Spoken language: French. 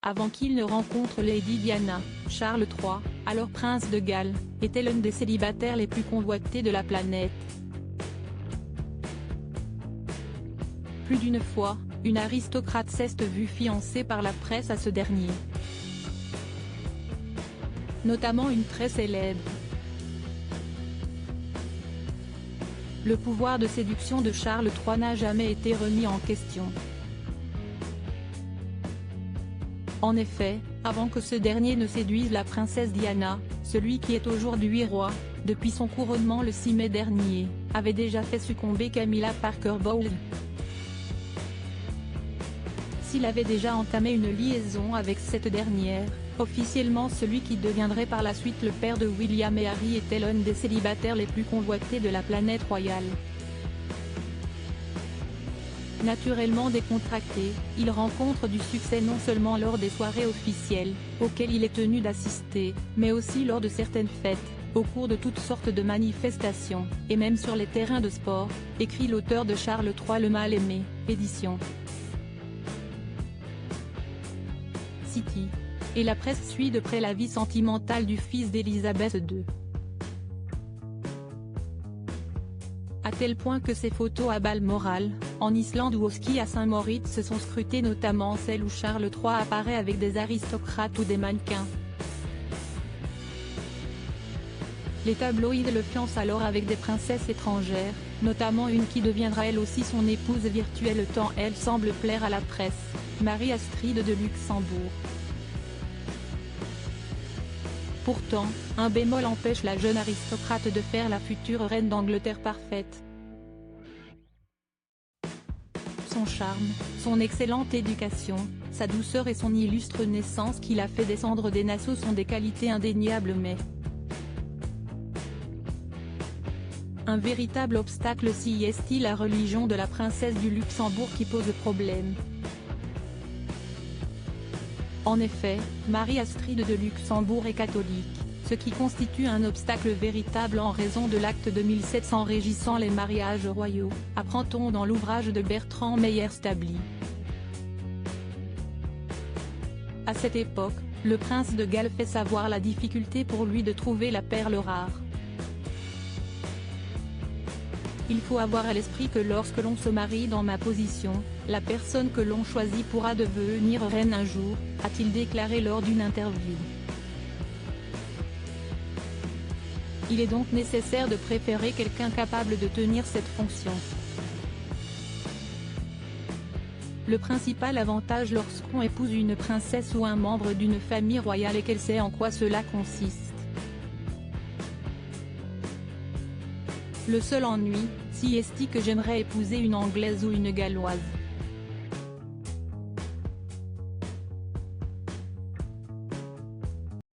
avant qu'il ne rencontre Lady Diana. Charles III, alors prince de Galles, était l'un des célibataires les plus convoités de la planète. Plus d'une fois, une aristocrate s'est vue fiancée par la presse à ce dernier. Notamment une très célèbre. Le pouvoir de séduction de Charles III n'a jamais été remis en question. En effet, avant que ce dernier ne séduise la princesse Diana, celui qui est aujourd'hui roi, depuis son couronnement le 6 mai dernier, avait déjà fait succomber Camilla Parker Bowles. S'il avait déjà entamé une liaison avec cette dernière, officiellement celui qui deviendrait par la suite le père de William et Harry était l'un des célibataires les plus convoités de la planète royale. Naturellement décontracté, il rencontre du succès non seulement lors des soirées officielles, auxquelles il est tenu d'assister, mais aussi lors de certaines fêtes, au cours de toutes sortes de manifestations, et même sur les terrains de sport, écrit l'auteur de Charles III le Mal-Aimé, édition City. Et la presse suit de près la vie sentimentale du fils d'Élisabeth II. À tel point que ces photos à Balmoral, en Islande ou au ski à Saint-Moritz se sont scrutées, notamment celles où Charles III apparaît avec des aristocrates ou des mannequins. Les tabloïds le fiancent alors avec des princesses étrangères, notamment une qui deviendra elle aussi son épouse virtuelle tant elle semble plaire à la presse, Marie-Astrid de Luxembourg. Pourtant, un bémol empêche la jeune aristocrate de faire la future reine d'Angleterre parfaite. Son charme, son excellente éducation, sa douceur et son illustre naissance qui l'a fait descendre des Nassau sont des qualités indéniables, mais un véritable obstacle si est la religion de la princesse du Luxembourg qui pose problème. En effet, Marie-Astrid de Luxembourg est catholique, ce qui constitue un obstacle véritable en raison de l'acte de 1700 régissant les mariages royaux, apprend-on dans l'ouvrage de Bertrand Meyer-Stably. À cette époque, le prince de Galles fait savoir la difficulté pour lui de trouver la perle rare. Il faut avoir à l'esprit que lorsque l'on se marie dans ma position, la personne que l'on choisit pourra devenir reine un jour, a-t-il déclaré lors d'une interview. Il est donc nécessaire de préférer quelqu'un capable de tenir cette fonction. Le principal avantage lorsqu'on épouse une princesse ou un membre d'une famille royale est qu'elle sait en quoi cela consiste. Le seul ennui, si est que j'aimerais épouser une Anglaise ou une Galloise.